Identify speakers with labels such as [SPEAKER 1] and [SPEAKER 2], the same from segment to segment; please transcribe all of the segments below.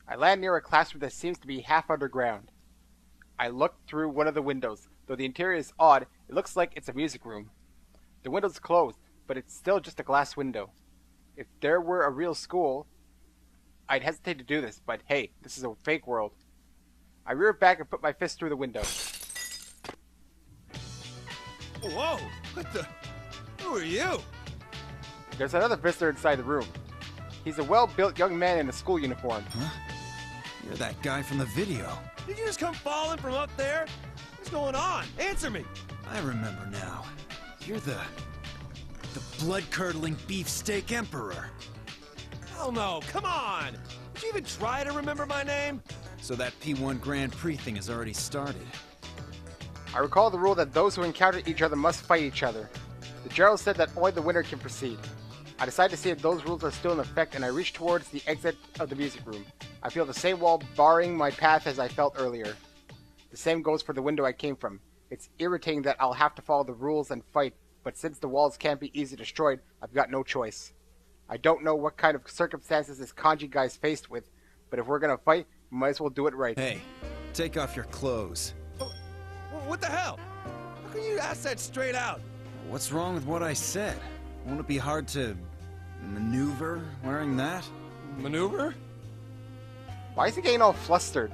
[SPEAKER 1] I land near a classroom that seems to be half underground. I look through one of the windows. Though the interior is odd, it looks like it's a music room. The window's closed, but it's still just a glass window. If there were a real school, I'd hesitate to do this, but hey, this is a fake world. I rear back and put my fist through the window.
[SPEAKER 2] Whoa! What the? Who are you?
[SPEAKER 1] There's another visitor inside the room. He's a well-built young man in a school uniform.
[SPEAKER 3] Huh? You're that guy from the video.
[SPEAKER 2] Did you just come falling from up there? What's going on? Answer me!
[SPEAKER 3] I remember now. You're the blood-curdling beefsteak emperor.
[SPEAKER 2] Hell no, come on! Did you even try to remember my name?
[SPEAKER 3] So that P1 Grand Prix thing has already started.
[SPEAKER 1] I recall the rule that those who encounter each other must fight each other. The general said that only the winner can proceed. I decide to see if those rules are still in effect, and I reach towards the exit of the music room. I feel the same wall barring my path as I felt earlier. The same goes for the window I came from. It's irritating that I'll have to follow the rules and fight, but since the walls can't be easily destroyed, I've got no choice. I don't know what kind of circumstances this Kanji guy's faced with, but if we're gonna fight, we might as well do it right.
[SPEAKER 3] Hey, take off your clothes.
[SPEAKER 2] What the hell? How can you ask that straight out?
[SPEAKER 3] What's wrong with what I said? Won't it be hard to maneuver wearing that?
[SPEAKER 2] Maneuver?
[SPEAKER 1] Why is he getting all flustered?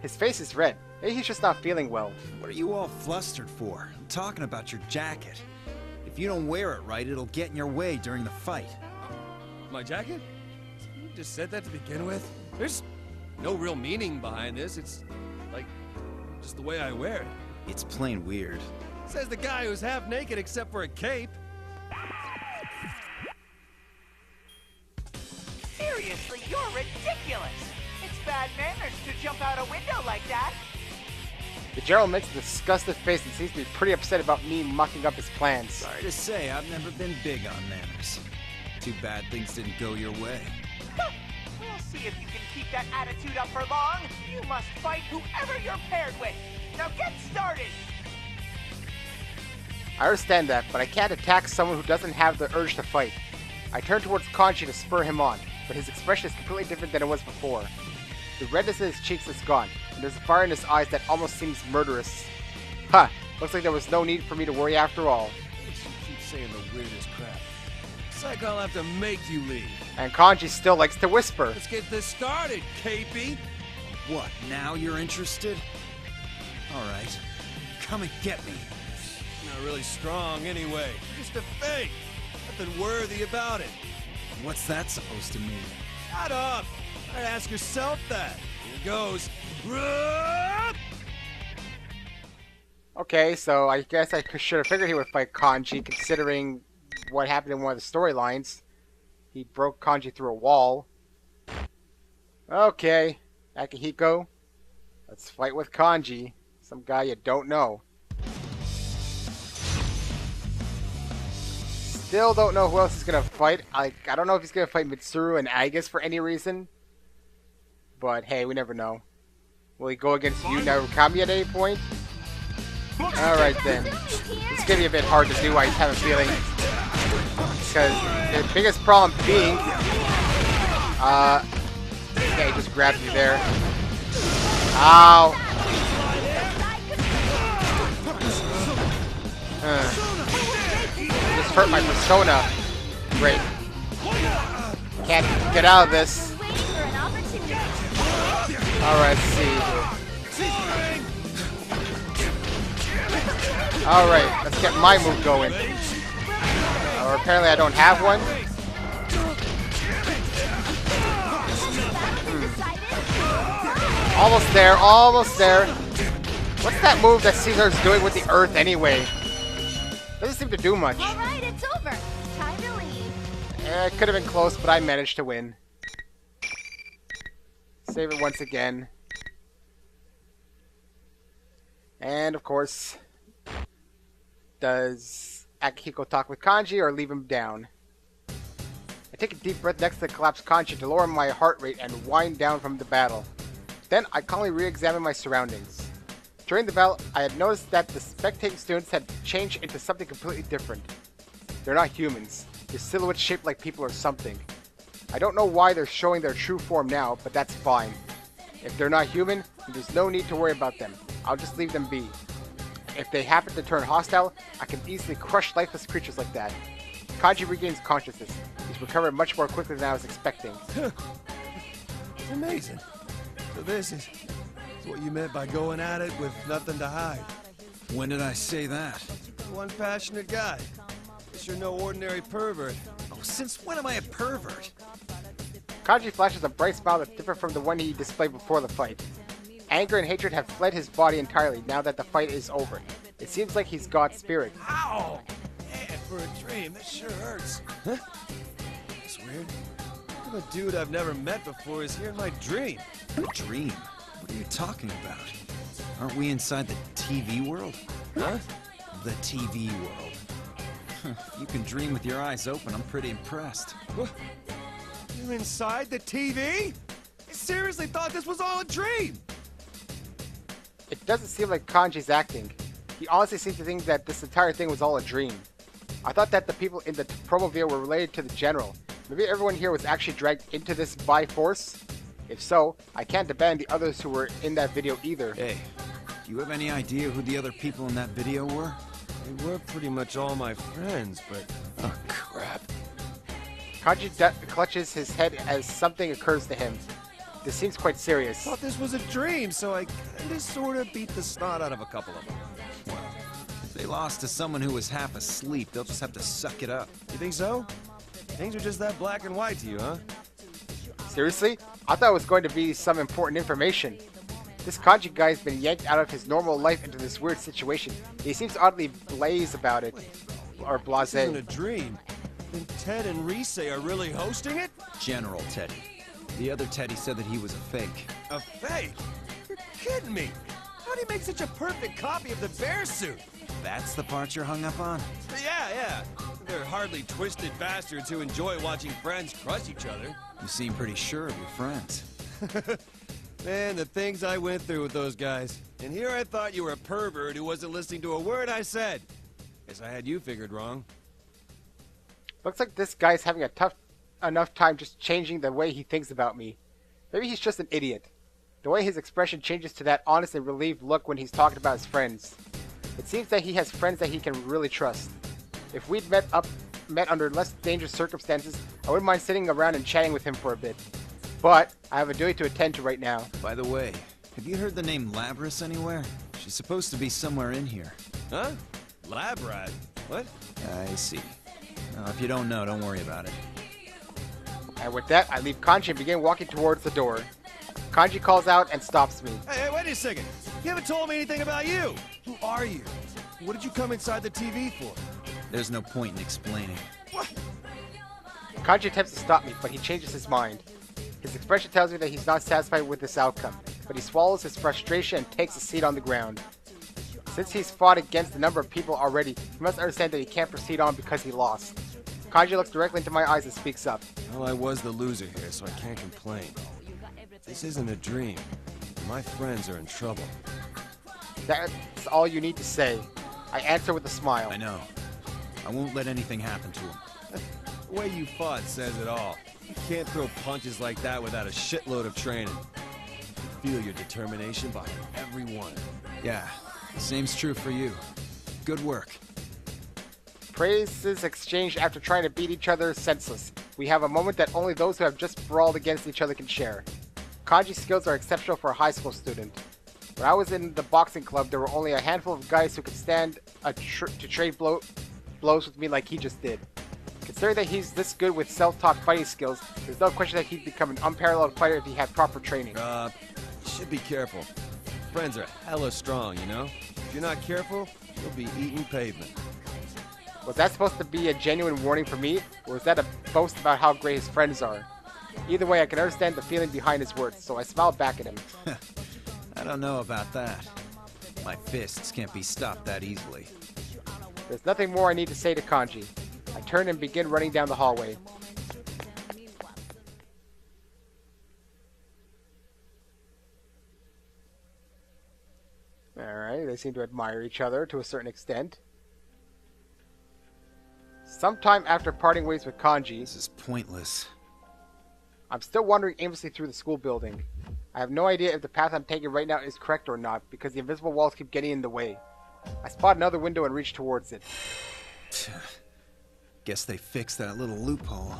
[SPEAKER 1] His face is red. Maybe he's just not feeling well.
[SPEAKER 3] What are you all flustered for? I'm talking about your jacket. If you don't wear it right, it'll get in your way during the fight.
[SPEAKER 2] My jacket? You just said that to begin with? There's no real meaning behind this. It's like just the way I wear it.
[SPEAKER 3] It's plain weird.
[SPEAKER 2] Says the guy who's half naked except for a cape.
[SPEAKER 4] Seriously, you're ridiculous! It's bad manners to jump out a window like that!
[SPEAKER 1] The general makes a disgusted face and seems to be pretty upset about me mucking up his plans.
[SPEAKER 3] Sorry to say, I've never been big on manners. Too bad things didn't go your way.
[SPEAKER 4] We'll see if you can keep that attitude up for long. You must fight whoever you're paired with. Now get started!
[SPEAKER 1] I understand that, but I can't attack someone who doesn't have the urge to fight. I turn towards Kanji to spur him on, but his expression is completely different than it was before. The redness in his cheeks is gone, and there's a fire in his eyes that almost seems murderous. Huh, looks like there was no need for me to worry after all.
[SPEAKER 2] You keep saying the weirdest crap. Looks like I'll have to make you leave.
[SPEAKER 1] And Kanji still likes to whisper.
[SPEAKER 2] Let's get this started, Capey.
[SPEAKER 3] What, now you're interested? Alright, come and get me.
[SPEAKER 2] Not really strong anyway. Just a fake. Nothing worthy about it.
[SPEAKER 3] What's that supposed to mean?
[SPEAKER 2] Shut up! I'd ask yourself that. Here goes.
[SPEAKER 1] Okay, so I guess I should have figured he would fight Kanji, considering what happened in one of the storylines. He broke Kanji through a wall. Okay, Akihiko, let's fight with Kanji, some guy you don't know. Still don't know who else he's gonna fight. I don't know if he's gonna fight Mitsuru and Agus for any reason. But hey, we never know. Will he go against Yu Narukami at any point? Alright then. It's gonna be a bit hard to do, I have a feeling. Because the biggest problem being... okay, he just grabbed me there. Ow! Just hurt my persona. Great. Can't get out of this. Alright, let's see. Alright, let's get my move going. Or apparently I don't have one. Almost there, almost there. What's that move that Caesar's doing with the earth anyway? Doesn't seem to do much.
[SPEAKER 5] Alright, it's over. Time to leave.
[SPEAKER 1] It could have been close, but I managed to win. Save it once again. And of course, does Akihiko talk with Kanji or leave him down? I take a deep breath next to the collapsed Kanji to lower my heart rate and wind down from the battle. Then I calmly re-examine my surroundings. During the battle, I had noticed that the spectating students had changed into something completely different. They're not humans. Their silhouettes shaped like people or something. I don't know why they're showing their true form now, but that's fine. If they're not human, then there's no need to worry about them. I'll just leave them be. If they happen to turn hostile, I can easily crush lifeless creatures like that. Kanji regains consciousness. He's recovered much more quickly than I was expecting.
[SPEAKER 2] It's amazing. So this is what you meant by going at it with nothing to hide.
[SPEAKER 3] When did I say that?
[SPEAKER 2] One passionate guy. Guess you're no ordinary pervert.
[SPEAKER 3] Oh, since when am I a pervert?
[SPEAKER 1] Kanji flashes a bright smile that's different from the one he displayed before the fight. Anger and hatred have fled his body entirely now that the fight is over. It seems like he's got spirit.
[SPEAKER 2] Ow! Man, for a dream, that sure hurts. Huh? That's weird. A dude I've never met before is here in my dream.
[SPEAKER 3] A dream? What are you talking about? Aren't we inside the TV world?
[SPEAKER 2] Huh?
[SPEAKER 3] The TV world. You can dream with your eyes open. I'm pretty impressed.
[SPEAKER 2] What? You're inside the TV? I seriously thought this was all a dream.
[SPEAKER 1] It doesn't seem like Kanji's acting. He honestly seems to think that this entire thing was all a dream. I thought that the people in the promo video were related to the general. Maybe everyone here was actually dragged into this by force? If so, I can't abandon the others who were in that video either.
[SPEAKER 3] Hey, do you have any idea who the other people in that video were?
[SPEAKER 2] They were pretty much all my friends, but...
[SPEAKER 3] Oh, crap.
[SPEAKER 1] Kanji clutches his head as something occurs to him. This seems quite serious.
[SPEAKER 2] thought this was a dream, so I kinda sorta beat the snot out of a couple of them.
[SPEAKER 3] Well, if they lost to someone who was half asleep, they'll just have to suck it up.
[SPEAKER 2] You think so? Things are just that black and white to you, huh?
[SPEAKER 1] Seriously? I thought it was going to be some important information. This Kanji guy's been yanked out of his normal life into this weird situation. He seems oddly blasé about it. Or
[SPEAKER 2] This isn't a
[SPEAKER 1] blasé.
[SPEAKER 2] dream. Then Ted and Rise are really hosting it?
[SPEAKER 3] General Teddy. The other Teddy said that he was a fake.
[SPEAKER 2] A fake? You're kidding me. How'd he make such a perfect copy of the bear suit?
[SPEAKER 3] That's the part you're hung up on?
[SPEAKER 2] Yeah. They're hardly twisted bastards who enjoy watching friends crush each other.
[SPEAKER 3] You seem pretty sure of your friends.
[SPEAKER 2] Man, the things I went through with those guys. And here I thought you were a pervert who wasn't listening to a word I said. Guess I had you figured wrong.
[SPEAKER 1] Looks like this guy's having a tough enough time just changing the way he thinks about me. Maybe he's just an idiot. The way his expression changes to that honest and relieved look when he's talking about his friends. It seems that he has friends that he can really trust. If we'd met under less dangerous circumstances, I wouldn't mind sitting around and chatting with him for a bit. But I have a duty to attend to right now.
[SPEAKER 3] By the way, have you heard the name Labris anywhere? She's supposed to be somewhere in here.
[SPEAKER 2] Huh? Lab rat? What?
[SPEAKER 3] I see. If you don't know, don't worry about it.
[SPEAKER 1] And with that, I leave Kanji and begin walking towards the door. Kanji calls out and stops me.
[SPEAKER 2] Hey, wait a second. You haven't told me anything about you. Who are you? What did you come inside the TV for?
[SPEAKER 3] There's no point in explaining.
[SPEAKER 2] What?
[SPEAKER 1] Kanji attempts to stop me, but he changes his mind. His expression tells me that he's not satisfied with this outcome, but he swallows his frustration and takes a seat on the ground. Since he's fought against a number of people already, he must understand that he can't proceed on because he lost. Kanji looks directly into my eyes and speaks up.
[SPEAKER 2] Well, I was the loser here, so I can't complain. This isn't a dream. My friends are in trouble.
[SPEAKER 1] That's all you need to say. I answer with a smile.
[SPEAKER 3] I know. I won't let anything happen to him.
[SPEAKER 2] The way you fought says it all. You can't throw punches like that without a shitload of training. I feel your determination behind every one.
[SPEAKER 3] Yeah, same's true for you. Good work.
[SPEAKER 1] Praises exchanged after trying to beat each other senseless. We have a moment that only those who have just brawled against each other can share. Kanji's skills are exceptional for a high school student. When I was in the boxing club, there were only a handful of guys who could stand to trade blows with me like he just did. Considering that he's this good with self-taught fighting skills, there's no question that he'd become an unparalleled fighter if he had proper training.
[SPEAKER 2] You should be careful. Friends are hella strong, you know? If you're not careful, you'll be eating pavement.
[SPEAKER 1] Was that supposed to be a genuine warning for me, or was that a boast about how great his friends are? Either way, I can understand the feeling behind his words, so I smiled back at him.
[SPEAKER 3] I don't know about that. My fists can't be stopped that easily.
[SPEAKER 1] There's nothing more I need to say to Kanji. I turn and begin running down the hallway. Alright, they seem to admire each other to a certain extent. Sometime after parting ways with Kanji,
[SPEAKER 3] This is pointless.
[SPEAKER 1] I'm still wandering aimlessly through the school building. I have no idea if the path I'm taking right now is correct or not, because the invisible walls keep getting in the way. I spot another window and reach towards it.
[SPEAKER 3] Guess they fixed that little loophole.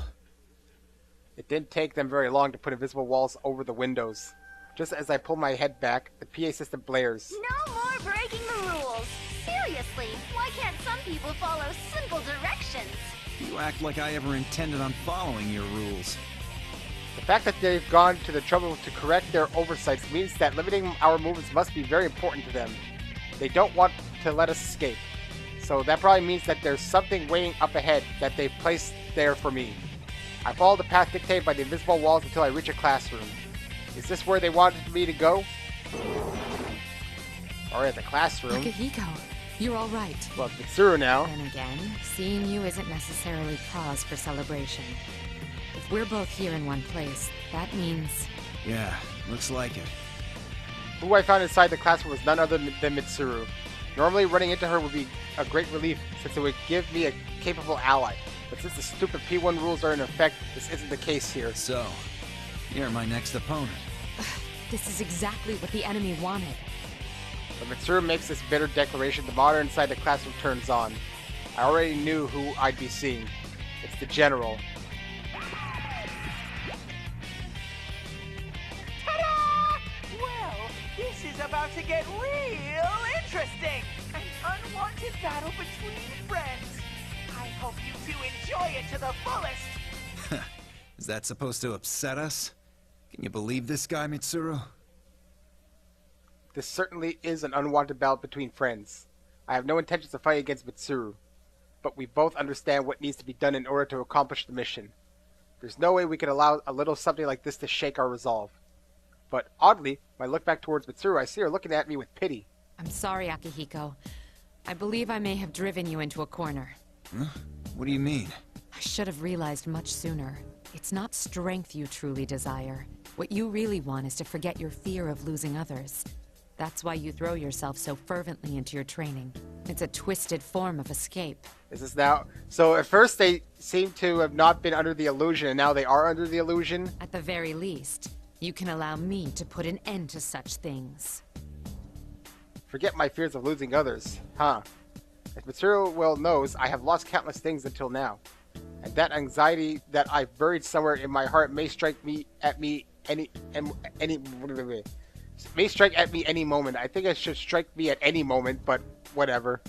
[SPEAKER 1] It didn't take them very long to put invisible walls over the windows. Just as I pull my head back, the PA system blares.
[SPEAKER 5] No more breaking the rules. Seriously, why can't some people follow simple directions?
[SPEAKER 3] You act like I ever intended on following your rules.
[SPEAKER 1] The fact that they've gone to the trouble to correct their oversights means that limiting our movements must be very important to them. They don't want to let us escape. So that probably means that there's something waiting up ahead that they've placed there for me. I follow the path dictated by the invisible walls until I reach a classroom. Is this where they wanted me to go? Alright, the classroom.
[SPEAKER 6] Akihiko, you're all right.
[SPEAKER 1] Well, it's Mitsuru now.
[SPEAKER 6] Then again, seeing you isn't necessarily cause for celebration. If we're both here in one place, that means...
[SPEAKER 3] Yeah, looks like it.
[SPEAKER 1] Who I found inside the classroom was none other than Mitsuru. Normally, running into her would be a great relief, since it would give me a capable ally. But since the stupid P1 rules are in effect, this isn't the case here.
[SPEAKER 3] So, you're my next opponent.
[SPEAKER 6] this is exactly what the enemy wanted.
[SPEAKER 1] When Mitsuru makes this bitter declaration, the monitor inside the classroom turns on. I already knew who I'd be seeing. It's the General.
[SPEAKER 4] Ta-da! Well, this is about to get real interesting. An unwanted battle between friends. I hope you two enjoy it to the fullest.
[SPEAKER 3] Is that supposed to upset us? Can you believe this guy, Mitsuru?
[SPEAKER 1] This certainly is an unwanted battle between friends. I have no intentions of fighting against Mitsuru, but we both understand what needs to be done in order to accomplish the mission. There's no way we can allow a little something like this to shake our resolve. But oddly, when I look back towards Mitsuru, I see her looking at me with pity.
[SPEAKER 6] I'm sorry, Akihiko. I believe I may have driven you into a corner.
[SPEAKER 3] Huh? What do you mean?
[SPEAKER 6] I should have realized much sooner. It's not strength you truly desire. What you really want is to forget your fear of losing others. That's why you throw yourself so fervently into your training. It's a twisted form of escape.
[SPEAKER 1] Is this now? So at first they seem to have not been under the illusion, and now they are under the illusion?
[SPEAKER 6] At the very least, you can allow me to put an end to such things.
[SPEAKER 1] Forget my fears of losing others. Huh. As Mitsuru well knows, I have lost countless things until now. And that anxiety that I've buried somewhere in my heart may strike at me any moment. I think it should strike me at any moment, but whatever.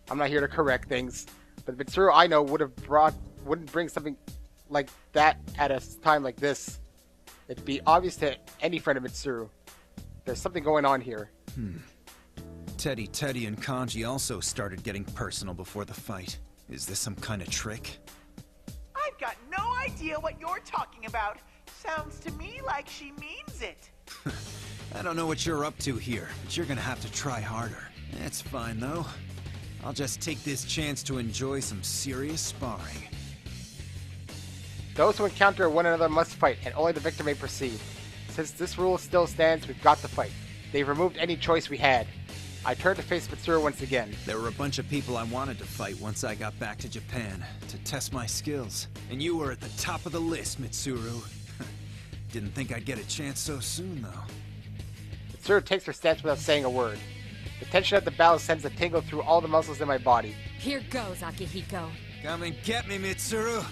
[SPEAKER 1] I'm not here to correct things. But Mitsuru, I know, wouldn't bring something like that at a time like this. It'd be obvious to any friend of Mitsuru. There's something going on here.
[SPEAKER 3] Teddy and Kanji also started getting personal before the fight. Is this some kind of trick?
[SPEAKER 4] I've got no idea what you're talking about. Sounds to me like she means it.
[SPEAKER 3] I don't know what you're up to here, but you're gonna have to try harder. It's fine, though. I'll just take this chance to enjoy some serious sparring.
[SPEAKER 1] Those who encounter one another must fight, and only the victor may proceed. Since this rule still stands, we've got to fight. They've removed any choice we had. I turned to face Mitsuru once again.
[SPEAKER 3] There were a bunch of people I wanted to fight once I got back to Japan, to test my skills. And you were at the top of the list, Mitsuru. Didn't think I'd get a chance so soon, though.
[SPEAKER 1] Mitsuru takes her stance without saying a word. The tension of the battle sends a tingle through all the muscles in my body.
[SPEAKER 6] Here goes, Akihiko.
[SPEAKER 3] Come and get me, Mitsuru!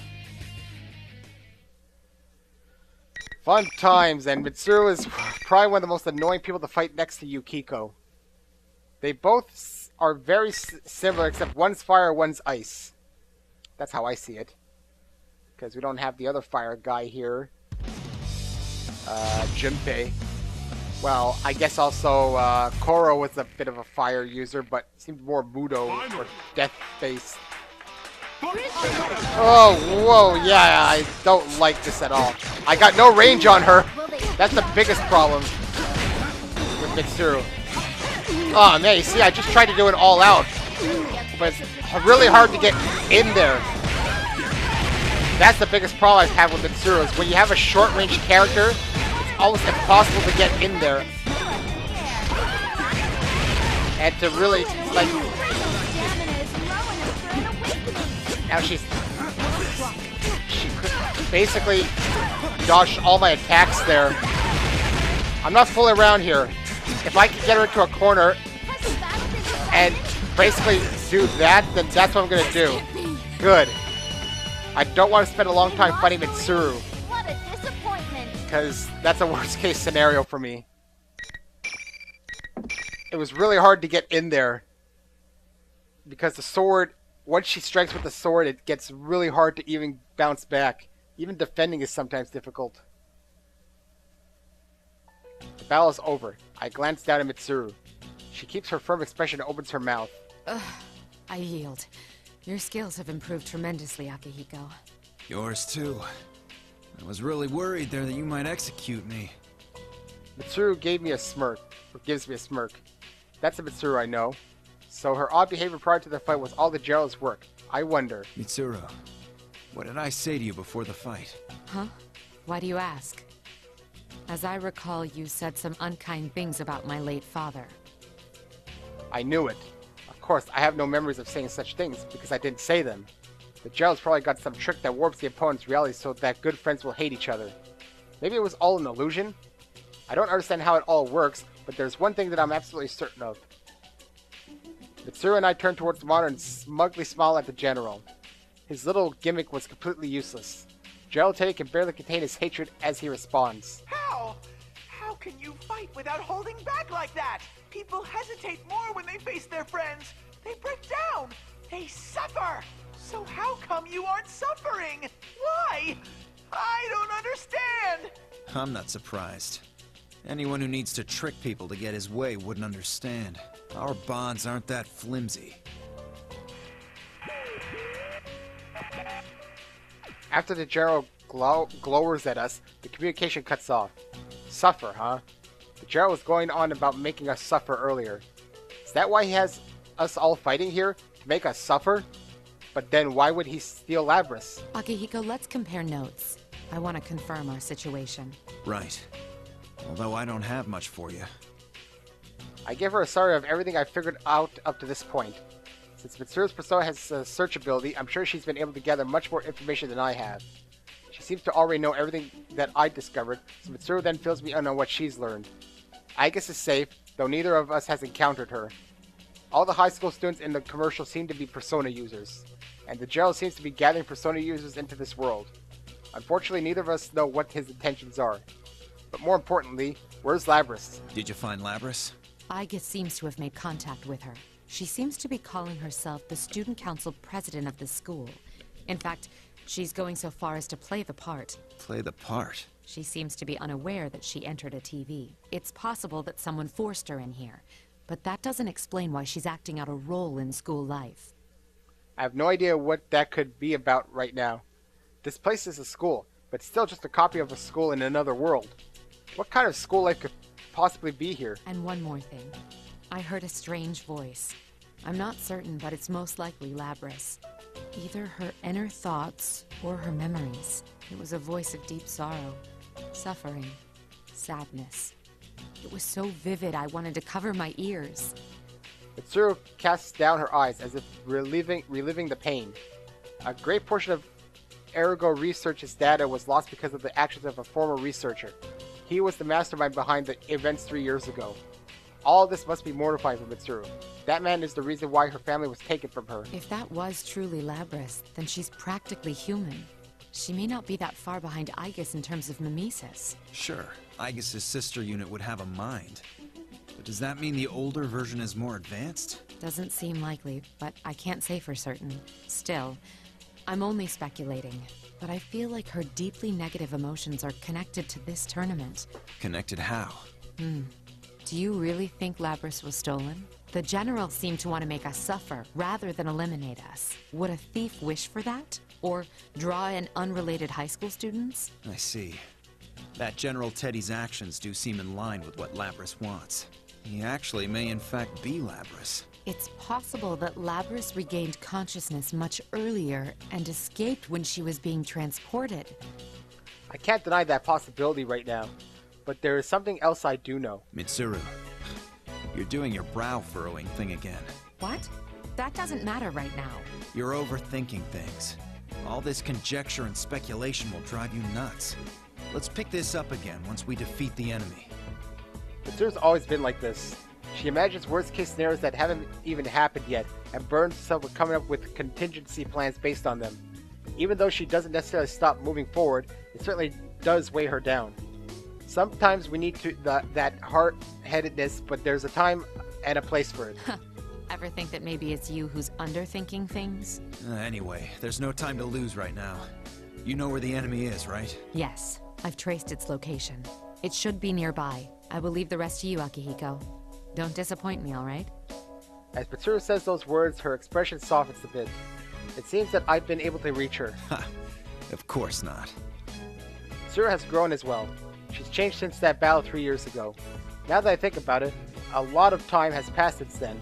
[SPEAKER 1] Fun times, and Mitsuru is probably one of the most annoying people to fight next to Akihiko. They both are very similar, except one's fire, one's ice. That's how I see it. Because we don't have the other fire guy here. Junpei. Well, I guess also Koro was a bit of a fire user, but seemed more Mudo or death-based. Oh, whoa, yeah, I don't like this at all. I got no range on her. That's the biggest problem with Mitsuru. Oh, man, you see, I just tried to do it all out. But it's really hard to get in there. That's the biggest problem I've had with Mitsuru, is when you have a short-range character, it's almost impossible to get in there. And to really, like... Now she could... basically dodged all my attacks there. I'm not fooling around here. If I can get her into a corner and basically do that, then that's what I'm gonna do. Good. I don't want to spend a long time fighting Mitsuru,
[SPEAKER 5] What a disappointment.
[SPEAKER 1] because that's a worst case scenario for me. It was really hard to get in there, because the sword, once she strikes with the sword, it gets really hard to even bounce back. Even defending is sometimes difficult. The battle is over. I glance down at Mitsuru. She keeps her firm expression and opens her mouth.
[SPEAKER 6] I yield. Your skills have improved tremendously, Akihiko.
[SPEAKER 3] Yours too. I was really worried there that you might execute me.
[SPEAKER 1] Mitsuru gave me a smirk, or gives me a smirk. That's a Mitsuru I know. So her odd behavior prior to the fight was all the Gerald's work. I wonder.
[SPEAKER 3] Mitsuru, what did I say to you before the fight?
[SPEAKER 6] Huh? Why do you ask? As I recall, you said some unkind things about my late father.
[SPEAKER 1] I knew it. Of course, I have no memories of saying such things, because I didn't say them. The Gerald's probably got some trick that warps the opponent's reality so that good friends will hate each other. Maybe it was all an illusion? I don't understand how it all works, but there's one thing that I'm absolutely certain of. Mitsuru and I turn towards the monitor and smugly smile at the general. His little gimmick was completely useless. Gerald Teddy can barely contain his hatred as he responds.
[SPEAKER 4] How? How can you fight without holding back like that? People hesitate more when they face their friends. They break down. They suffer. So how come you aren't suffering? Why? I don't understand.
[SPEAKER 3] I'm not surprised. Anyone who needs to trick people to get his way wouldn't understand. Our bonds aren't that flimsy.
[SPEAKER 1] After the general glowers at us, the communication cuts off. Suffer, huh? The general was going on about making us suffer earlier. Is that why he has us all fighting here? To make us suffer? But then why would he steal Labris?
[SPEAKER 6] Akihiko, let's compare notes. I want to confirm our situation.
[SPEAKER 3] Right. Although I don't have much for you.
[SPEAKER 1] I give her a summary of everything I've figured out up to this point. Since Mitsuru's persona has a search ability, I'm sure she's been able to gather much more information than I have. She seems to already know everything that I discovered, so Mitsuru then fills me in on what she's learned. Agus is safe, though neither of us has encountered her. All the high school students in the commercial seem to be persona users, and the Gerald seems to be gathering persona users into this world. Unfortunately, neither of us know what his intentions are. But more importantly, where's Labris?
[SPEAKER 3] Did you find Labris?
[SPEAKER 6] Igus seems to have made contact with her. She seems to be calling herself the student council president of the school. In fact, she's going so far as to play the part.
[SPEAKER 3] Play the part?
[SPEAKER 6] She seems to be unaware that she entered a TV. It's possible that someone forced her in here, but that doesn't explain why she's acting out a role in school life.
[SPEAKER 1] I have no idea what that could be about right now. This place is a school, but still just a copy of a school in another world. What kind of school life could possibly be here?
[SPEAKER 6] And one more thing. I heard a strange voice. I'm not certain, but it's most likely Labris. Either her inner thoughts or her memories. It was a voice of deep sorrow, suffering, sadness. It was so vivid I wanted to cover my ears.
[SPEAKER 1] Mitsuru casts down her eyes as if reliving the pain. A great portion of Ergo Research's data was lost because of the actions of a former researcher. He was the mastermind behind the events 3 years ago. All this must be mortifying for Mitsuru. That man is the reason why her family was taken from her.
[SPEAKER 6] If that was truly Labris, then she's practically human. She may not be that far behind Igus in terms of mimesis.
[SPEAKER 3] Sure, Igus's sister unit would have a mind. But does that mean the older version is more advanced?
[SPEAKER 6] Doesn't seem likely, but I can't say for certain. Still, I'm only speculating. But I feel like her deeply negative emotions are connected to this tournament.
[SPEAKER 3] Connected how?
[SPEAKER 6] Do you really think Labris was stolen? The General seemed to want to make us suffer rather than eliminate us. Would a thief wish for that? Or draw in unrelated high school students?
[SPEAKER 3] I see. That General Teddy's actions do seem in line with what Labris wants. He actually may in fact be Labris.
[SPEAKER 6] It's possible that Labris regained consciousness much earlier and escaped when she was being transported.
[SPEAKER 1] I can't deny that possibility right now, but there is something else I do know.
[SPEAKER 3] Mitsuru, you're doing your brow-furrowing thing again.
[SPEAKER 6] What? That doesn't matter right now.
[SPEAKER 3] You're overthinking things. All this conjecture and speculation will drive you nuts. Let's pick this up again once we defeat the enemy.
[SPEAKER 1] Mitsuru's always been like this. She imagines worst-case scenarios that haven't even happened yet, and burns herself with coming up with contingency plans based on them. Even though she doesn't necessarily stop moving forward, it certainly does weigh her down. Sometimes we need that hard-headedness, but there's a time and a place for it.
[SPEAKER 6] Ever think that maybe it's you who's underthinking things?
[SPEAKER 3] Anyway, there's no time to lose right now. You know where the enemy is, right?
[SPEAKER 6] Yes, I've traced its location. It should be nearby. I will leave the rest to you, Akihiko. Don't disappoint me, alright?
[SPEAKER 1] As Mitsuru says those words, her expression softens a bit. It seems that I've been able to reach her.
[SPEAKER 3] Ha! Of course not.
[SPEAKER 1] Mitsuru has grown as well. She's changed since that battle 3 years ago. Now that I think about it, a lot of time has passed since then.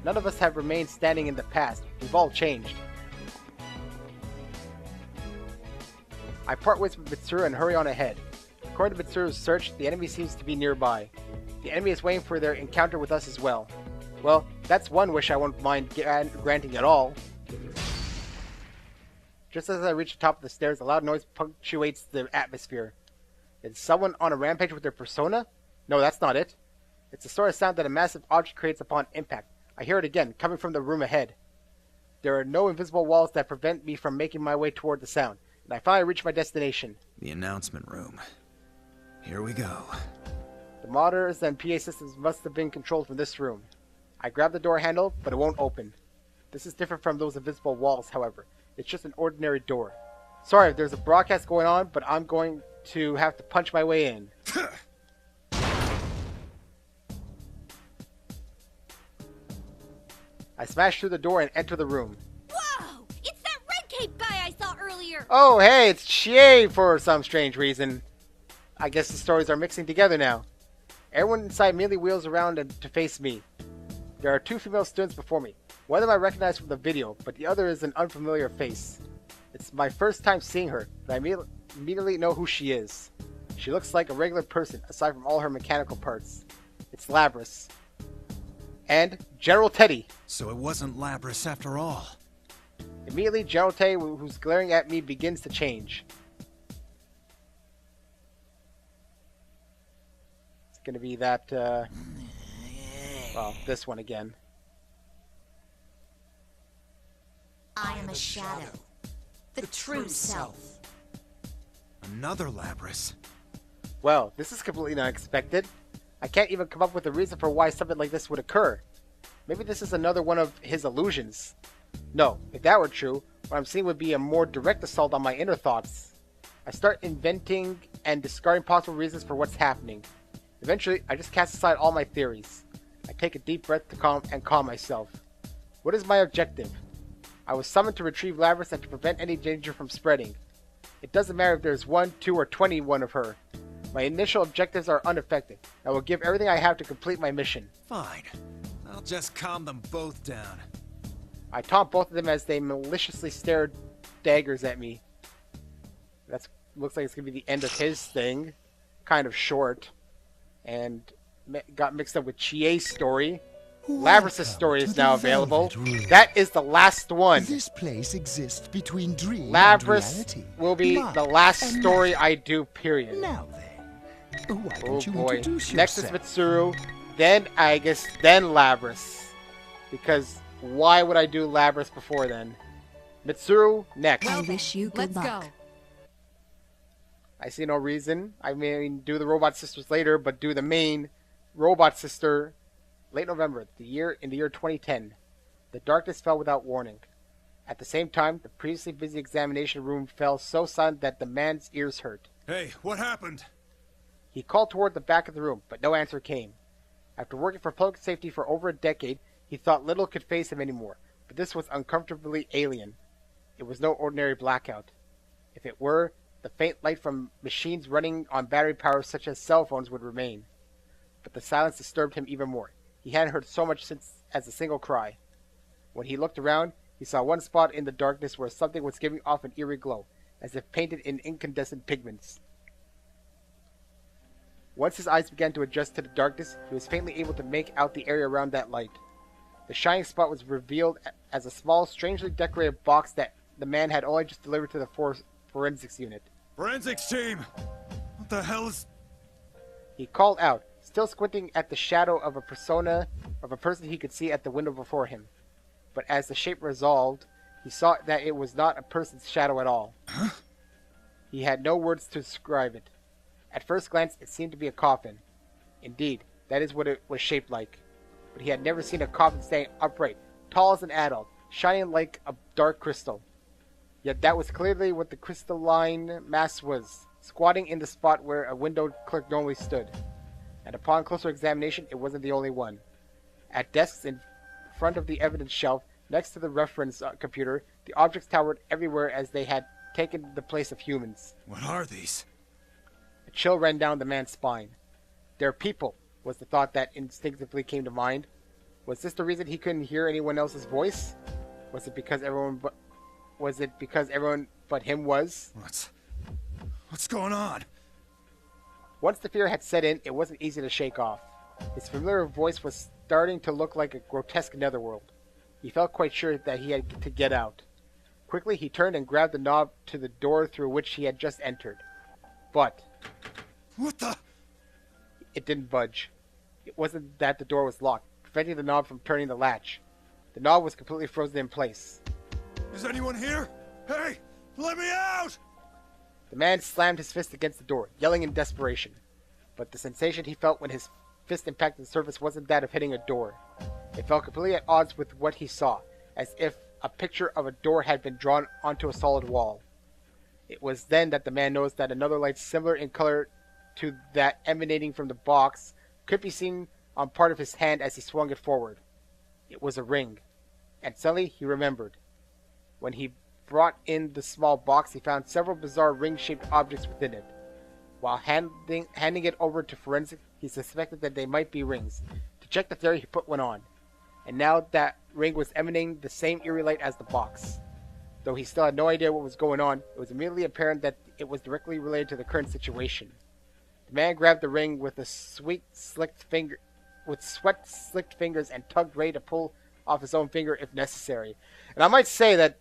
[SPEAKER 1] None of us have remained standing in the past. We've all changed. I part ways with Mitsuru and hurry on ahead. According to Mitsuru's search, the enemy seems to be nearby. The enemy is waiting for their encounter with us as well. Well, that's one wish I won't mind granting at all. Just as I reach the top of the stairs, a loud noise punctuates the atmosphere. Is someone on a rampage with their persona? No, that's not it. It's the sort of sound that a massive object creates upon impact. I hear it again, coming from the room ahead. There are no invisible walls that prevent me from making my way toward the sound, and I finally reach my destination.
[SPEAKER 3] The announcement room. Here we go.
[SPEAKER 1] The monitors and PA systems must have been controlled from this room. I grab the door handle, but it won't open. This is different from those invisible walls, however. It's just an ordinary door. Sorry if there's a broadcast going on, but I'm going to have to punch my way in. I smash through the door and enter the room.
[SPEAKER 5] Whoa! It's that red cape guy I saw earlier!
[SPEAKER 1] Oh, hey, it's Chie for some strange reason. I guess the stories are mixing together now. Everyone inside immediately wheels around to face me. There are two female students before me. One of them I recognize from the video, but the other is an unfamiliar face. It's my first time seeing her, but I immediately know who she is. She looks like a regular person, aside from all her mechanical parts. It's Labris. And General Teddy.
[SPEAKER 3] So it wasn't Labris after all.
[SPEAKER 1] Immediately, General Teddy, who's glaring at me, begins to change. It's gonna be that, well, this one again.
[SPEAKER 5] I am a shadow. The true self.
[SPEAKER 3] Another Labris.
[SPEAKER 1] Well, this is completely unexpected. I can't even come up with a reason for why something like this would occur. Maybe this is another one of his illusions. No, if that were true, what I'm seeing would be a more direct assault on my inner thoughts. I start inventing and discarding possible reasons for what's happening. Eventually, I just cast aside all my theories. I take a deep breath to calm myself. What is my objective? I was summoned to retrieve Labris and to prevent any danger from spreading. It doesn't matter if there's 1, 2, or 21 of her. My initial objectives are unaffected. I will give everything I have to complete my mission.
[SPEAKER 3] Fine. I'll just calm them both down.
[SPEAKER 1] I taunt both of them as they maliciously stare daggers at me. That looks like it's going to be the end of his thing. Kind of short. And got mixed up with Chie's story. Labris' story is now available. That is the last one.
[SPEAKER 7] This place exists between dream
[SPEAKER 1] Labris
[SPEAKER 7] and reality.
[SPEAKER 1] will be
[SPEAKER 7] Life
[SPEAKER 1] the last
[SPEAKER 7] and
[SPEAKER 1] story
[SPEAKER 7] magic.
[SPEAKER 1] I do, period.
[SPEAKER 7] Now then, why
[SPEAKER 1] Oh
[SPEAKER 7] don't you
[SPEAKER 1] boy.
[SPEAKER 7] introduce
[SPEAKER 1] Next is
[SPEAKER 7] yourself?
[SPEAKER 1] Mitsuru, then then Labris. Because why would I do Labris before then? Mitsuru, next.
[SPEAKER 5] I wish you good
[SPEAKER 6] Let's
[SPEAKER 5] luck.
[SPEAKER 6] go.
[SPEAKER 1] I see no reason. I mean, do the Robot Sisters later, but do the main Robot Sister late November, in the year 2010. The darkness fell without warning. At the same time, the previously busy examination room fell so silent that the man's ears hurt.
[SPEAKER 3] Hey, what happened?
[SPEAKER 1] He called toward the back of the room, but no answer came. After working for public safety for over a decade, he thought little could face him anymore, but this was uncomfortably alien. It was no ordinary blackout. If it were, the faint light from machines running on battery power such as cell phones would remain. But the silence disturbed him even more. He hadn't heard so much since as a single cry. When he looked around, he saw one spot in the darkness where something was giving off an eerie glow, as if painted in incandescent pigments. Once his eyes began to adjust to the darkness, he was faintly able to make out the area around that light. The shining spot was revealed as a small, strangely decorated box that the man had only just delivered to the forensics unit.
[SPEAKER 3] Forensics team! What the hell is...
[SPEAKER 1] He called out, still squinting at the shadow of a persona of a person he could see at the window before him. But as the shape resolved, he saw that it was not a person's shadow at all.
[SPEAKER 3] Huh?
[SPEAKER 1] He had no words to describe it. At first glance, it seemed to be a coffin. Indeed, that is what it was shaped like. But he had never seen a coffin standing upright, tall as an adult, shining like a dark crystal. Yet that was clearly what the crystalline mass was, squatting in the spot where a window clerk normally stood. And upon closer examination, it wasn't the only one. At desks in front of the evidence shelf, next to the reference computer, the objects towered everywhere as they had taken the place of humans.
[SPEAKER 3] What are these?
[SPEAKER 1] A chill ran down the man's spine. They're people, was the thought that instinctively came to mind. Was this the reason he couldn't hear anyone else's voice? Was it because everyone but him was?
[SPEAKER 3] What's going on?
[SPEAKER 1] Once the fear had set in, it wasn't easy to shake off. His familiar voice was starting to look like a grotesque netherworld. He felt quite sure that he had to get out. Quickly, he turned and grabbed the knob to the door through which he had just entered. But...
[SPEAKER 3] What the...
[SPEAKER 1] It didn't budge. It wasn't that the door was locked, preventing the knob from turning the latch. The knob was completely frozen in place.
[SPEAKER 3] Is anyone here? Hey! Let me out!
[SPEAKER 1] The man slammed his fist against the door, yelling in desperation. But the sensation he felt when his fist impacted the surface wasn't that of hitting a door. It felt completely at odds with what he saw, as if a picture of a door had been drawn onto a solid wall. It was then that the man noticed that another light similar in color to that emanating from the box could be seen on part of his hand as he swung it forward. It was a ring. And suddenly he remembered. When he brought in the small box, he found several bizarre ring-shaped objects within it. While handing it over to forensics, he suspected that they might be rings. To check the theory, he put one on. And now that ring was emanating the same eerie light as the box. Though he still had no idea what was going on, it was immediately apparent that it was directly related to the current situation. The man grabbed the ring with sweat slicked fingers and tugged, ready to pull off his own finger if necessary. And I might say that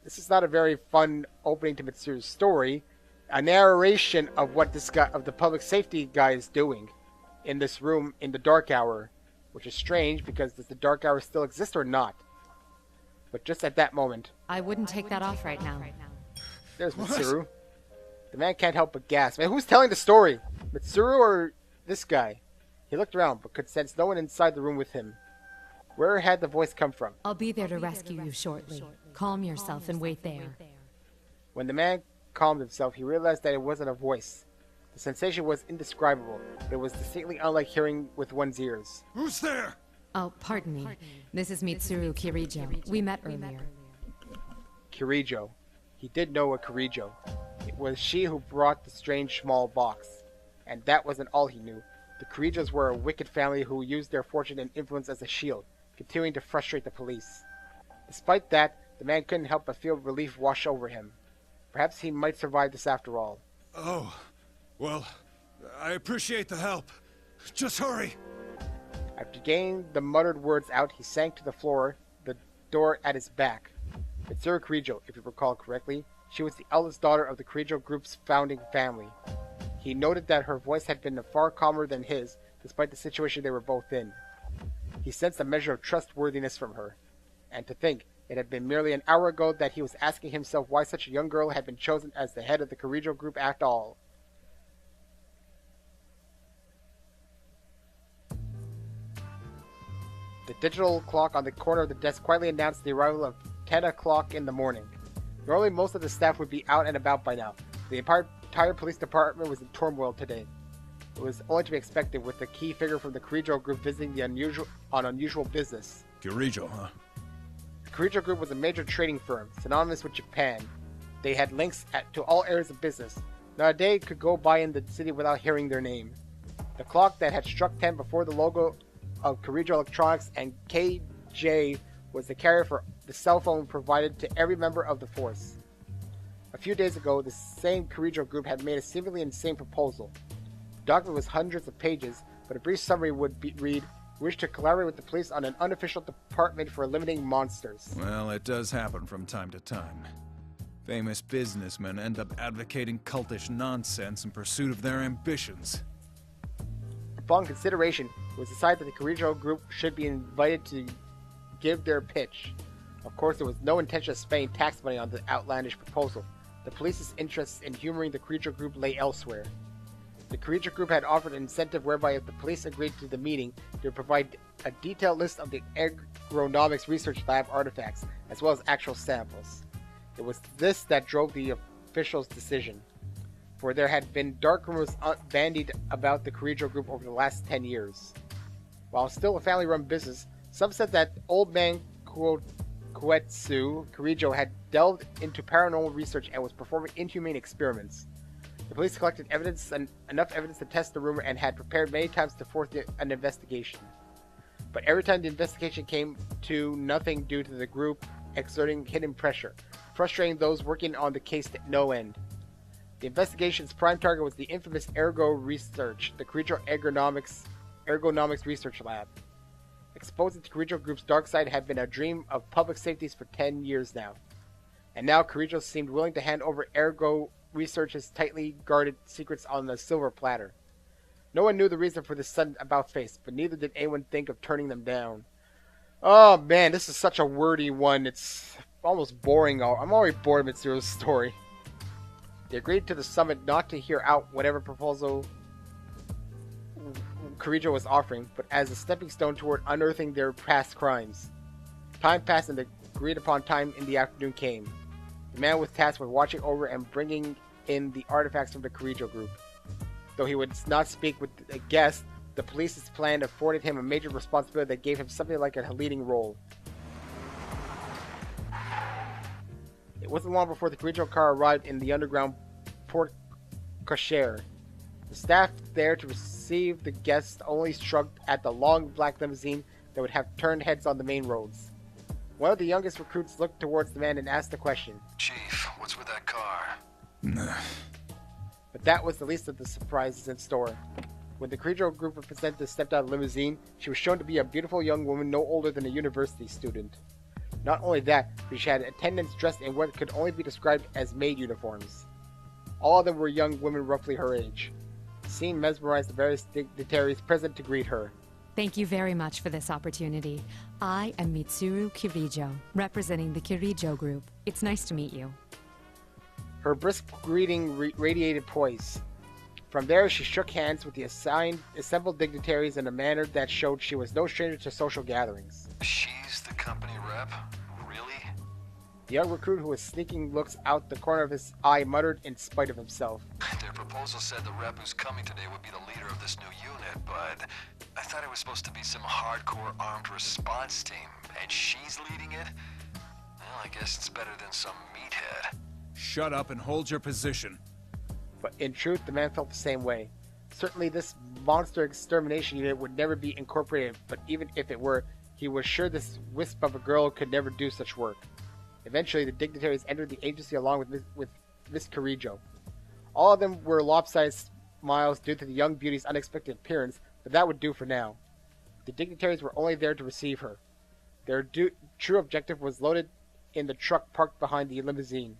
[SPEAKER 1] this is not a very fun opening to Mitsuru's story. A narration of what the public safety guy is doing in this room in the dark hour, which is strange because does the dark hour still exist or not? But just at that moment,
[SPEAKER 6] I wouldn't take that off right now.
[SPEAKER 1] There's Mitsuru. The man can't help but gasp. Man, who's telling the story? Mitsuru or this guy? He looked around, but could sense no one inside the room with him. Where had the voice come from?
[SPEAKER 6] I'll be there to rescue you shortly. Calm yourself and wait there.
[SPEAKER 1] When the man calmed himself, he realized that it wasn't a voice. The sensation was indescribable, but it was distinctly unlike hearing with one's ears.
[SPEAKER 3] Who's there?
[SPEAKER 6] Oh, pardon me. This is Mitsuru Kirijo. We met earlier.
[SPEAKER 1] Kirijo. He did know a Kirijo. It was she who brought the strange small box. And that wasn't all he knew. The Kirijos were a wicked family who used their fortune and influence as a shield, continuing to frustrate the police. Despite that, the man couldn't help but feel relief wash over him. Perhaps he might survive this after all.
[SPEAKER 3] Oh, well, I appreciate the help. Just hurry.
[SPEAKER 1] After getting the muttered words out, he sank to the floor, the door at his back. Mitsuru Kirijo, if you recall correctly, she was the eldest daughter of the Kirijo group's founding family. He noted that her voice had been far calmer than his, despite the situation they were both in. He sensed a measure of trustworthiness from her. And to think, it had been merely an hour ago that he was asking himself why such a young girl had been chosen as the head of the Kirijo group after all. The digital clock on the corner of the desk quietly announced the arrival of 10 o'clock in the morning. Normally, most of the staff would be out and about by now. The entire police department was in turmoil today. It was only to be expected with the key figure from the Kirijo group visiting the unusual business.
[SPEAKER 3] Kirijo, huh?
[SPEAKER 1] The Kirijo group was a major trading firm, synonymous with Japan. They had links to all areas of business. Not a day could go by in the city without hearing their name. The clock that had struck 10 before the logo of Kirijo Electronics and KJ was the carrier for the cell phone provided to every member of the force. A few days ago, the same Kirijo group had made a seemingly insane proposal. The document was hundreds of pages, but a brief summary would read, who wished to collaborate with the police on an unofficial department for eliminating monsters.
[SPEAKER 3] Well, it does happen from time to time. Famous businessmen end up advocating cultish nonsense in pursuit of their ambitions.
[SPEAKER 1] Upon consideration, it was decided that the Kirijo group should be invited to give their pitch. Of course, there was no intention of spending tax money on the outlandish proposal. The police's interests in humoring the Kirijo group lay elsewhere. The Kirijo group had offered an incentive whereby if the police agreed to the meeting, they would provide a detailed list of the agronomics research lab artifacts, as well as actual samples. It was this that drove the officials' decision, for there had been dark rumors bandied about the Kirijo group over the last 10 years. While still a family-run business, some said that old man Koetsu Kirijo had delved into paranormal research and was performing inhumane experiments. The police collected enough evidence to test the rumor and had prepared many times to force an investigation. But every time the investigation came to nothing due to the group exerting hidden pressure, frustrating those working on the case to no end. The investigation's prime target was the infamous Ergo Research, the Kirijo Ergonomics Research Lab. Exposing the Kirijo group's dark side had been a dream of public safeties for 10 years now. And now Kirijo seemed willing to hand over Ergo Research's tightly guarded secrets on a silver platter. No one knew the reason for this sudden about-face, but neither did anyone think of turning them down. Oh man, this is such a wordy one, it's almost boring. I'm already bored of Mitsuru's story. They agreed to the summit not to hear out whatever proposal Kirijo was offering, but as a stepping stone toward unearthing their past crimes. Time passed and the agreed upon time in the afternoon came. The man was tasked with watching over and bringing in the artifacts from the Kirijo group. Though he would not speak with a guest, the police's plan afforded him a major responsibility that gave him something like a leading role. It wasn't long before the Kirijo car arrived in the underground Port Cochere. The staff there to receive the guests only shrugged at the long black limousine that would have turned heads on the main roads. One of the youngest recruits looked towards the man and asked the question.
[SPEAKER 8] Chief, what's with that car?
[SPEAKER 1] But that was the least of the surprises in store. When the Kirijo group representative stepped out of the limousine, she was shown to be a beautiful young woman no older than a university student. Not only that, but she had attendants dressed in what could only be described as maid uniforms. All of them were young women roughly her age. The scene mesmerized the various dignitaries present to greet her.
[SPEAKER 6] Thank you very much for this opportunity. I am Mitsuru Kirijo, representing the Kirijo group. It's nice to meet you.
[SPEAKER 1] Her brisk greeting radiated poise. From there, she shook hands with the assembled dignitaries in a manner that showed she was no stranger to social gatherings.
[SPEAKER 8] She's the company rep? Really?
[SPEAKER 1] The young recruit, who was sneaking looks out the corner of his eye, muttered in spite of himself.
[SPEAKER 8] Their proposal said the rep who's coming today would be the leader of this new unit, but I thought it was supposed to be some hardcore armed response team, and she's leading it? Well, I guess it's better than some meathead.
[SPEAKER 3] Shut up and hold your position.
[SPEAKER 1] But in truth, the man felt the same way. Certainly this monster extermination unit would never be incorporated, but even if it were, he was sure this wisp of a girl could never do such work. Eventually, the dignitaries entered the agency along with Miss Kirijo. All of them were lopsided smiles due to the young beauty's unexpected appearance, but that would do for now. The dignitaries were only there to receive her. Their true objective was loaded in the truck parked behind the limousine.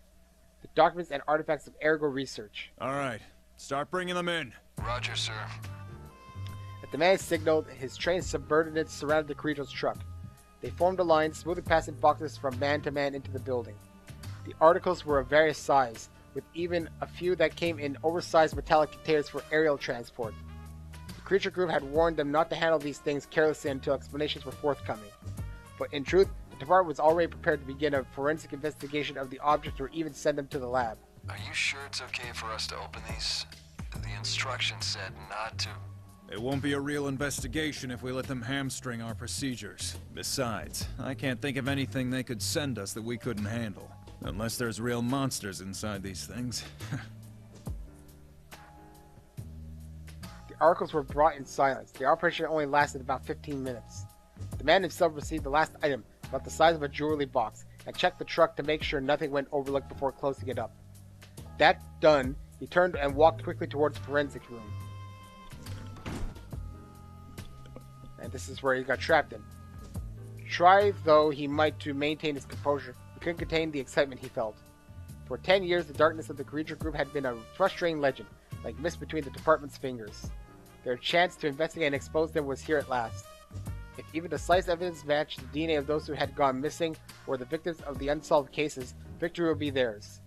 [SPEAKER 1] The documents and artifacts of Ergo Research.
[SPEAKER 3] All right, start bringing them in.
[SPEAKER 8] Roger, sir.
[SPEAKER 1] As the man signaled, his trained subordinates surrounded the Kirijo's truck. They formed a line, smoothly passing boxes from man to man into the building. The articles were of various size, with even a few that came in oversized metallic containers for aerial transport. The Kirijo group had warned them not to handle these things carelessly until explanations were forthcoming. But in truth, the department was already prepared to begin a forensic investigation of the objects or even send them to the lab.
[SPEAKER 8] Are you sure it's okay for us to open these? The instructions said not to.
[SPEAKER 3] It won't be a real investigation if we let them hamstring our procedures. Besides, I can't think of anything they could send us that we couldn't handle. Unless there's real monsters inside these things.
[SPEAKER 1] The articles were brought in silence. The operation only lasted about 15 minutes. The man himself received the last item, about the size of a jewelry box, and checked the truck to make sure nothing went overlooked before closing it up. That done, he turned and walked quickly towards the forensics room. And this is where he got trapped in. Try though he might to maintain his composure, he couldn't contain the excitement he felt. For 10 years, the darkness of the creature group had been a frustrating legend, like mist between the department's fingers. Their chance to investigate and expose them was here at last. If even the slightest evidence matched the DNA of those who had gone missing or the victims of the unsolved cases, victory would be theirs.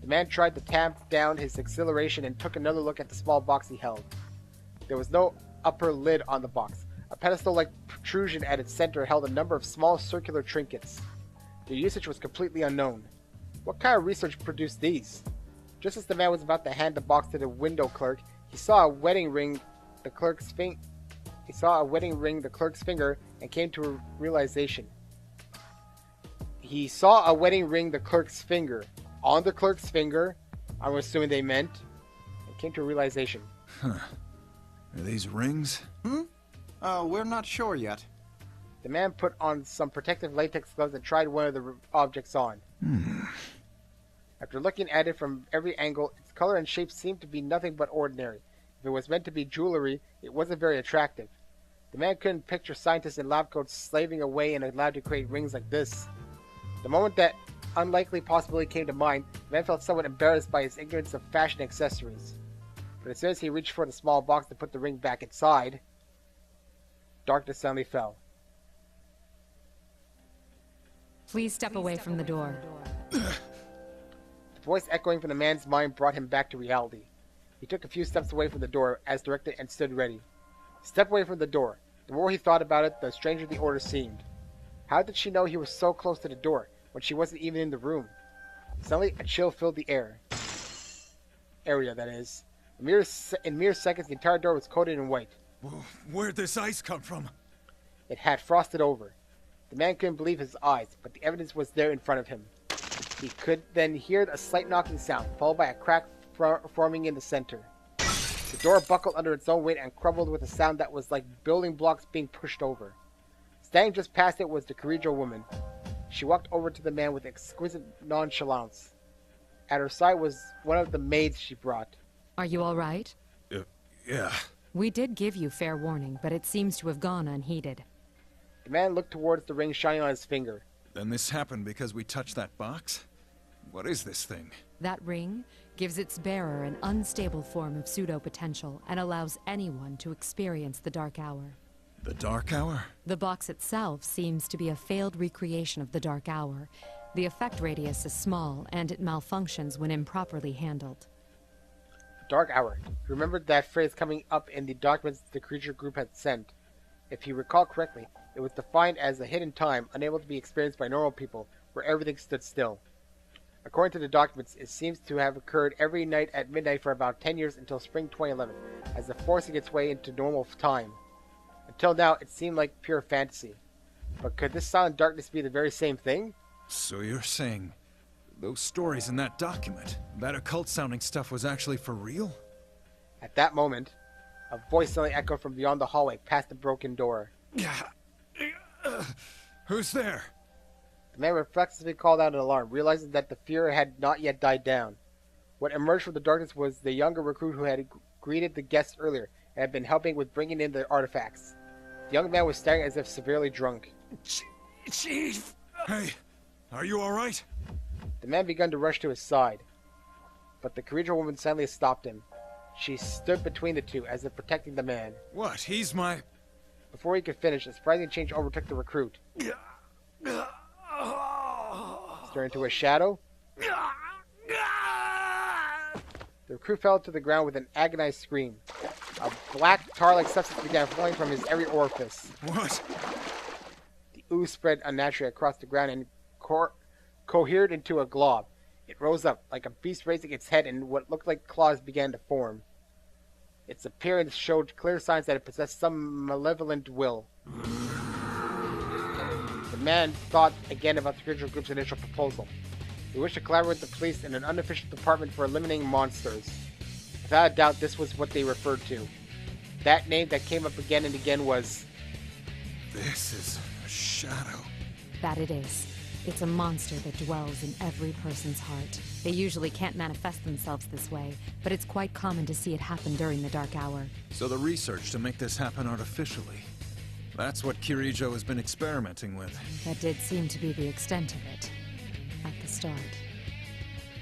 [SPEAKER 1] The man tried to tamp down his exhilaration and took another look at the small box he held. There was no upper lid on the box. A pedestal-like protrusion at its center held a number of small circular trinkets. Their usage was completely unknown. What kind of research produced these? Just as the man was about to hand the box to the window clerk, he saw a wedding ring the clerk's finger and came to a realization. He saw a wedding ring the clerk's finger. On the clerk's finger, I'm assuming they meant, and came to a realization.
[SPEAKER 3] Huh. Are these rings?
[SPEAKER 9] We're not sure yet.
[SPEAKER 1] The man put on some protective latex gloves and tried one of the objects on. After looking at it from every angle, its color and shape seemed to be nothing but ordinary. If it was meant to be jewelry, it wasn't very attractive. The man couldn't picture scientists in lab coats slaving away in a lab to create rings like this. The moment that unlikely possibility came to mind, the man felt somewhat embarrassed by his ignorance of fashion accessories. But as soon as he reached for the small box to put the ring back inside, darkness suddenly fell.
[SPEAKER 6] Please step away from the door.
[SPEAKER 1] The voice echoing from the man's mind brought him back to reality. He took a few steps away from the door, as directed, and stood ready. Step away from the door. The more he thought about it, the stranger the order seemed. How did she know he was so close to the door, when she wasn't even in the room? Suddenly, a chill filled the area, that is. In mere seconds, the entire door was coated in white.
[SPEAKER 3] Where'd this ice come from?
[SPEAKER 1] It had frosted over. The man couldn't believe his eyes, but the evidence was there in front of him. He could then hear a slight knocking sound, followed by a crack forming in the center. The door buckled under its own weight and crumbled with a sound that was like building blocks being pushed over. Standing just past it was the Kirijo woman. She walked over to the man with exquisite nonchalance. At her side was one of the maids she brought.
[SPEAKER 6] Are you all right?
[SPEAKER 3] Yeah.
[SPEAKER 6] We did give you fair warning, but it seems to have gone unheeded.
[SPEAKER 1] The man looked towards the ring shining on his finger.
[SPEAKER 3] Then this happened because we touched that box? What is this thing?
[SPEAKER 6] That ring gives its bearer an unstable form of pseudo-potential and allows anyone to experience the Dark Hour.
[SPEAKER 3] The Dark Hour?
[SPEAKER 6] The box itself seems to be a failed recreation of the Dark Hour. The effect radius is small, and it malfunctions when improperly handled.
[SPEAKER 1] Dark Hour. He remembered that phrase coming up in the documents the creature group had sent. If he recalled correctly, it was defined as a hidden time unable to be experienced by normal people, where everything stood still. According to the documents, it seems to have occurred every night at midnight for about 10 years until spring 2011, as if forcing its way into normal time. Until now, it seemed like pure fantasy. But could this silent darkness be the very same thing?
[SPEAKER 3] So you're saying those stories in that document, that occult-sounding stuff was actually for real?
[SPEAKER 1] At that moment, a voice suddenly echoed from beyond the hallway past the broken door.
[SPEAKER 3] Who's there?
[SPEAKER 1] The man reflexively called out an alarm, realizing that the fear had not yet died down. What emerged from the darkness was the younger recruit who had greeted the guests earlier and had been helping with bringing in the artifacts. The young man was staring as if severely drunk.
[SPEAKER 3] Chief! Hey, are you alright?
[SPEAKER 1] The man began to rush to his side, but the Kirijo woman suddenly stopped him. She stood between the two, as if protecting the man.
[SPEAKER 3] What? He's my...
[SPEAKER 1] Before he could finish, a surprising change overtook the recruit. Staring into a shadow, the recruit fell to the ground with an agonized scream. A black, tar-like substance began flowing from his every orifice.
[SPEAKER 3] What?
[SPEAKER 1] The ooze spread unnaturally across the ground and cohered into a glob. It rose up, like a beast raising its head, and what looked like claws began to form. Its appearance showed clear signs that it possessed some malevolent will. The man thought again about the Kirijo group's initial proposal. He wished to collaborate with the police in an unofficial department for eliminating monsters. Without a doubt, this was what they referred to. That name that came up again and again was...
[SPEAKER 3] This is a shadow.
[SPEAKER 6] That it is. It's a monster that dwells in every person's heart. They usually can't manifest themselves this way, but it's quite common to see it happen during the Dark Hour.
[SPEAKER 3] So the research to make this happen artificially. That's what Kirijo has been experimenting with.
[SPEAKER 6] That did seem to be the extent of it. At the start.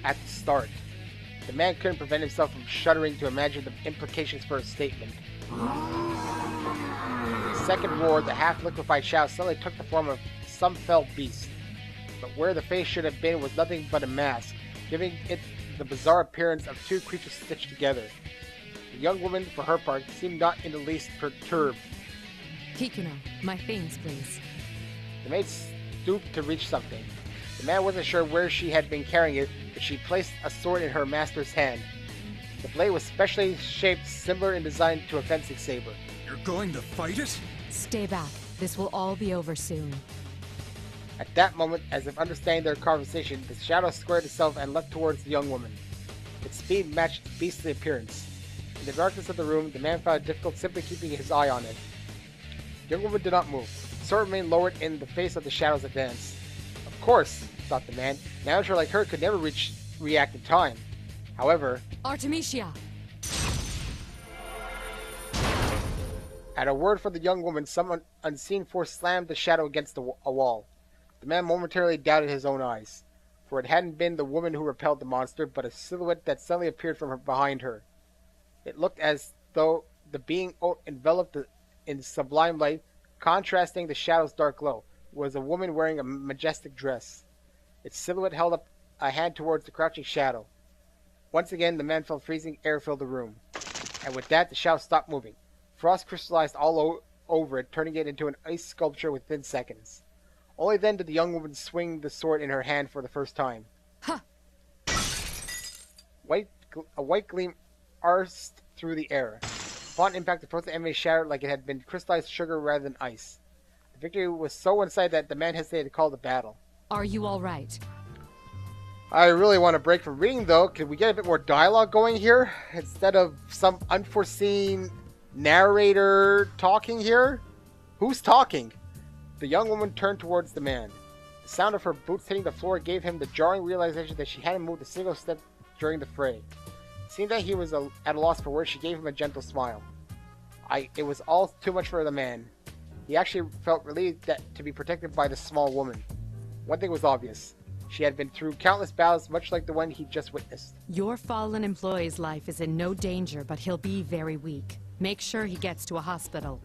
[SPEAKER 1] At the start. The man couldn't prevent himself from shuddering to imagine the implications for his statement. The second roar, the half-liquefied shadow suddenly took the form of some fell beast. But where the face should have been was nothing but a mask, giving it the bizarre appearance of two creatures stitched together. The young woman, for her part, seemed not in the least perturbed.
[SPEAKER 6] Kikuno, my things, please.
[SPEAKER 1] The maid stooped to reach something. The man wasn't sure where she had been carrying it, but she placed a sword in her master's hand. The blade was specially shaped, similar in design to a fencing saber.
[SPEAKER 3] You're going to fight it?
[SPEAKER 6] Stay back. This will all be over soon.
[SPEAKER 1] At that moment, as if understanding their conversation, the shadow squared itself and leapt towards the young woman. Its speed matched its beastly appearance. In the darkness of the room, the man found it difficult simply keeping his eye on it. The young woman did not move. The sword remained lowered in the face of the shadow's advance. Of course, thought the man, an amateur like her could never react in time. However,
[SPEAKER 6] Artemisia!
[SPEAKER 1] at a word from the young woman, some unseen force slammed the shadow against a wall. The man momentarily doubted his own eyes, for it hadn't been the woman who repelled the monster, but a silhouette that suddenly appeared from behind her. It looked as though the being enveloped in sublime light, contrasting the shadow's dark glow, was a woman wearing a majestic dress. Its silhouette held up a hand towards the crouching shadow. Once again, the man felt freezing air fill the room, and with that, the shadow stopped moving. Frost crystallized all over it, turning it into an ice sculpture within seconds. Only then did the young woman swing the sword in her hand for the first time.
[SPEAKER 6] Ha!
[SPEAKER 1] A white gleam arced through the air. Upon impact, the frozen enemy shattered like it had been crystallized sugar rather than ice. The victory was so one-sided that the man hesitated to call the battle.
[SPEAKER 6] Are you all right?
[SPEAKER 1] I really want a break from reading, though. Could we get a bit more dialogue going here? Instead of some unforeseen narrator talking here? Who's talking? The young woman turned towards the man. The sound of her boots hitting the floor gave him the jarring realization that she hadn't moved a single step during the fray. Seeing that he was at a loss for words, she gave him a gentle smile. It was all too much for the man. He actually felt relieved to be protected by the small woman. One thing was obvious. She had been through countless battles, much like the one he just witnessed.
[SPEAKER 6] Your fallen employee's life is in no danger, but he'll be very weak. Make sure he gets to a hospital.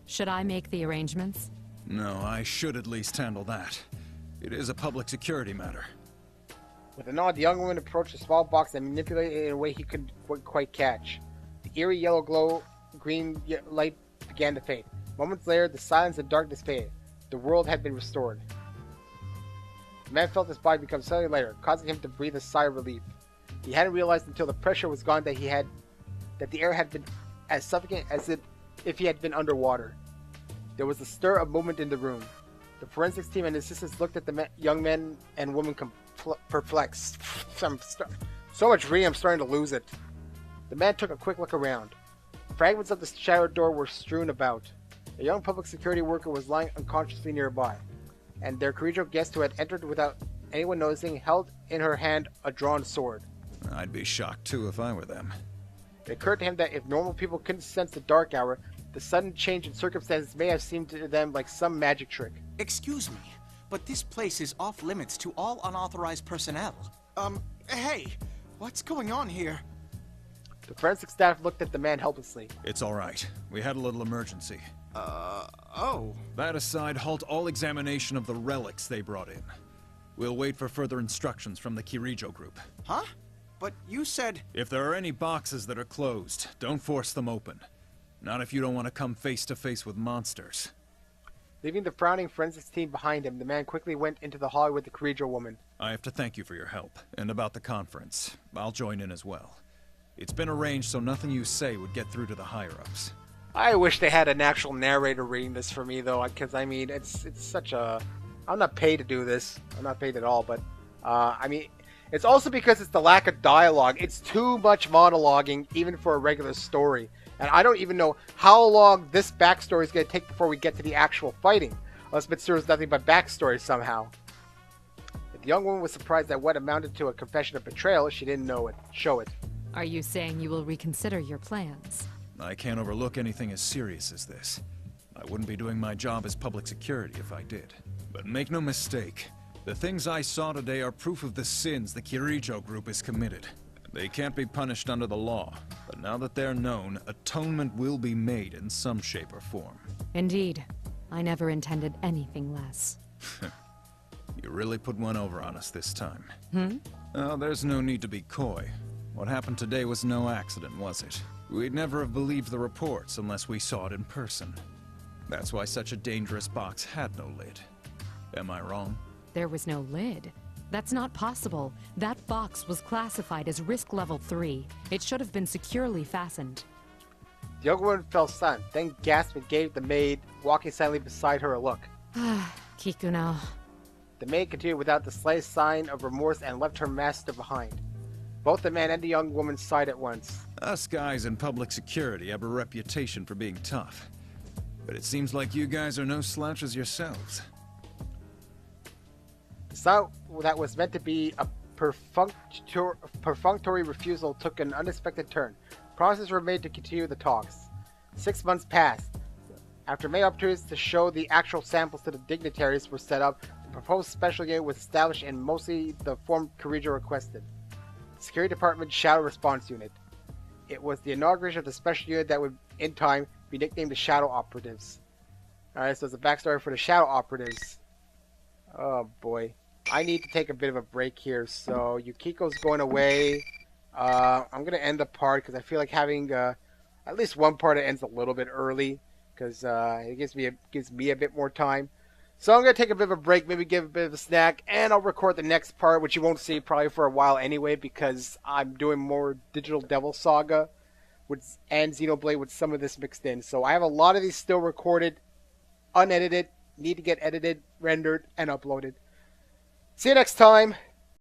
[SPEAKER 6] Should I make the arrangements?
[SPEAKER 3] No, I should at least handle that. It is a public security matter.
[SPEAKER 1] With a nod, the young woman approached the small box and manipulated it in a way he couldn't quite catch. The eerie yellow glow, green light began to fade. Moments later, the silence and darkness faded. The world had been restored. The man felt his body become suddenly lighter, causing him to breathe a sigh of relief. He hadn't realized until the pressure was gone that the air had been as suffocating as if he had been underwater. There was a stir of movement in the room. The forensics team and assistants looked at the young man and woman perplexed. So much reading, I'm starting to lose it. The man took a quick look around. Fragments of the shattered door were strewn about. A young public security worker was lying unconsciously nearby, and their Kirijo guest who had entered without anyone noticing held in her hand a drawn sword.
[SPEAKER 3] I'd be shocked too if I were them.
[SPEAKER 1] It occurred to him that if normal people couldn't sense the dark hour, the sudden change in circumstances may have seemed to them like some magic trick.
[SPEAKER 10] Excuse me, but this place is off limits to all unauthorized personnel. Hey, what's going on here?
[SPEAKER 1] The forensic staff looked at the man helplessly.
[SPEAKER 3] It's all right. We had a little emergency.
[SPEAKER 10] Oh.
[SPEAKER 3] That aside, halt all examination of the relics they brought in. We'll wait for further instructions from the Kirijo group.
[SPEAKER 10] Huh? But you said...
[SPEAKER 3] If there are any boxes that are closed, don't force them open. Not if you don't want to come face to face with monsters.
[SPEAKER 1] Leaving the frowning forensics team behind him, the man quickly went into the hall with the Kirijo woman.
[SPEAKER 3] I have to thank you for your help, and about the conference. I'll join in as well. It's been arranged so nothing you say would get through to the higher-ups.
[SPEAKER 1] I wish they had an actual narrator reading this for me, though, because, I mean, it's such a... I'm not paid to do this. I'm not paid at all, but, I mean, it's also because it's the lack of dialogue. It's too much monologuing, even for a regular story. And I don't even know how long this backstory is going to take before we get to the actual fighting. Unless Mitsuru is nothing but backstory somehow. If the young woman was surprised at what amounted to a confession of betrayal, she didn't show it.
[SPEAKER 6] Are you saying you will reconsider your plans?
[SPEAKER 3] I can't overlook anything as serious as this. I wouldn't be doing my job as public security if I did. But make no mistake, the things I saw today are proof of the sins the Kirijo group has committed. They can't be punished under the law, but now that they're known, atonement will be made in some shape or form.
[SPEAKER 6] Indeed. I never intended anything less.
[SPEAKER 3] You really put one over on us this time. Oh, there's no need to be coy. What happened today was no accident, was it? We'd never have believed the reports unless we saw it in person. That's why such a dangerous box had no lid. Am I wrong?
[SPEAKER 6] There was no lid. That's not possible. That box was classified as risk level 3. It should have been securely fastened.
[SPEAKER 1] The young woman fell silent, then gasped and gave the maid, walking silently beside her, a look.
[SPEAKER 6] Kikuno.
[SPEAKER 1] The maid continued without the slightest sign of remorse and left her master behind. Both the man and the young woman sighed at once.
[SPEAKER 3] Us guys in public security have a reputation for being tough. But it seems like you guys are no slouches yourselves.
[SPEAKER 1] The sound that was meant to be a perfunctory refusal took an unexpected turn. Promises were made to continue the talks. 6 months passed. After many opportunities to show the actual samples to the dignitaries were set up, the proposed special unit was established in mostly the form Kirijo requested. Security Department Shadow Response Unit. It was the inauguration of the special unit that would, in time, be nicknamed the Shadow Operatives. Alright, so it's a backstory for the Shadow Operatives. Oh boy. I need to take a bit of a break here, so Yukiko's going away. I'm going to end the part because I feel like having at least one part that ends a little bit early because it gives me a bit more time. So I'm going to take a bit of a break, maybe give a bit of a snack, and I'll record the next part, which you won't see probably for a while anyway because I'm doing more Digital Devil Saga and Xenoblade with some of this mixed in. So I have a lot of these still recorded, unedited, need to get edited, rendered, and uploaded. See you next time.